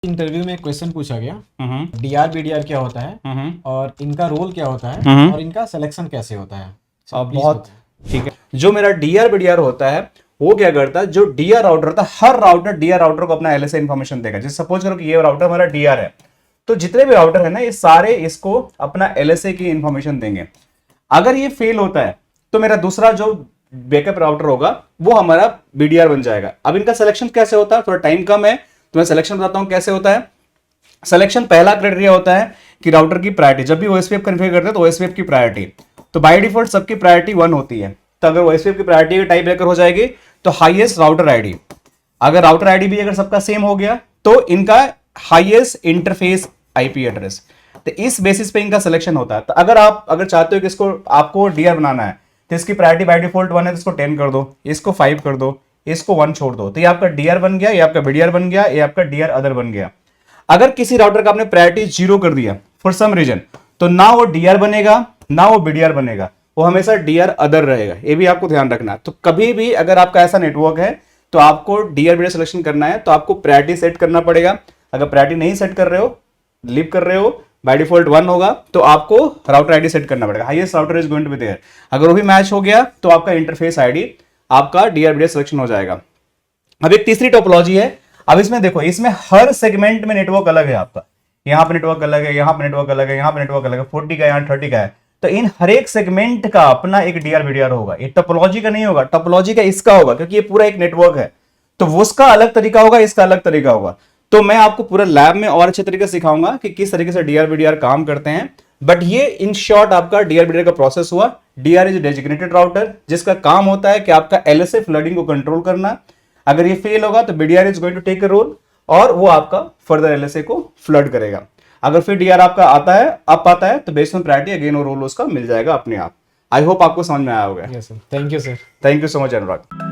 Interview में एक question पूछा गया, डीआर बीडीआर क्या होता है और इनका रोल क्या होता है और इनका सिलेक्शन कैसे होता है। बहुत ठीक है। जो मेरा डीआर बीडीआर होता है वो क्या करता है, जो डीआर राउटर होता है, हर राउटर डीआर राउटर को अपना एलएसए इन्फॉर्मेशन देगा। जैसे सपोज करो कि ये राउटर हमारा डीआर है, तो जितने भी राउटर है ना, ये सारे इसको अपना एलएसए की इन्फॉर्मेशन देंगे। अगर ये फेल होता है तो मेरा दूसरा जो बैकअप राउटर होगा वो हमारा बीडीआर बन जाएगा। अब इनका सिलेक्शन कैसे होता है, थोड़ा टाइम कम है तो मैं सिलेक्शन बताता हूं कैसे होता है। सिलेक्शन पहला क्राइटेरिया होता है कि राउटर की प्रायोरिटी, जब भी ओएसपीएफ कॉन्फ़िगर करते हैं तो ओएसपीएफ की प्रायोरिटी, तो बाय डिफॉल्ट सबकी प्रायोरिटी 1 होती है। तो अगर ओएसपीएफ की प्रायोरिटी का टाइप ब्रेकर हो जाएगी तो हाईएस्ट राउटर आईडी, अगर राउटर आईडी भी अगर सबका सेम हो गया तो इनका हाईएस्ट इंटरफेस आईपी एड्रेस, तो इस बेसिस पे इनका सिलेक्शन होता है। तो अगर चाहते हो कि इसको आपको डीआर बनाना है तो इसकी प्रायोरिटी बाय डिफॉल्ट 1 है, तो इसको 10 कर दो, इसको 5 कर दो, इसको 1 छोड़ दो, तो ये आपका डीआर बन गया, ये आपका बीडीआर बन गया, ये आपका डीआर अदर बन गया। अगर किसी राउटर का आपने प्रायोरिटी 0 कर दिया फॉर सम रीजन, तो ना वो डीआर बनेगा ना वो बीडीआर बनेगा, वो हमेशा डीआर अदर रहेगा। ये भी आपको ध्यान रखना है। तो कभी भी अगर आपका ऐसा नेटवर्क है तो आपको डीआर बीडीआर सिलेक्शन करना है तो आपको प्रायोरिटी सेट करना पड़ेगा। अगर प्रायोरिटी नहीं सेट कर रहे हो, लीव कर रहे हो, बाय डिफॉल्ट 1 होगा, तो आपको राउटर आईडी सेट करना पड़ेगा। Highest router is going to be there. अगर वो भी मैच हो गया तो आपका इंटरफेस आईडी आपका डीआर बीडीआर सिलेक्शन हो जाएगा। अब एक तीसरी टोपोलॉजी है। अब इसमें देखो, इसमें हर सेगमेंट में नेटवर्क अलग है आपका। यहां पे नेटवर्क अलग है, यहां पे नेटवर्क अलग है, यहां पे नेटवर्क अलग है, 40 का यहां 30 का है। तो इन हर एक सेगमेंट का अपना एक डीआर बीडीआर होगा। ये टोपोलॉजी का नहीं होगा, टोपोलॉजी का इसका होगा, क्योंकि ये पूरा एक नेटवर्क है। तो उसका अलग तरीका होगा, इसका अलग तरीका होगा। तो मैं आपको पूरा लैब में और अच्छे तरीके से सिखाऊंगा कि किस तरीके से डीआर बीडीआर काम करते हैं। बट ये इन शॉर्ट आपका डीआर बीडीआर का प्रोसेस हुआ। डीआर इज डेजिग्नेटेड राउटर, जिसका काम होता है कि आपका एलएसए फ्लडिंग को कंट्रोल करना। अगर ये फेल होगा तो BDR is going to take a role और वो आपका फर्दर एलएसए को फ्लड करेगा। अगर फिर डीआर आपका आता है, अप आता है, तो बेस्ड ऑन प्रायोरिटी अगेन वो रोल उसका मिल जाएगा अपने आप। आई होप आपको समझ में आया होगा। Yes sir, thank you sir. Thank you so much Anurag.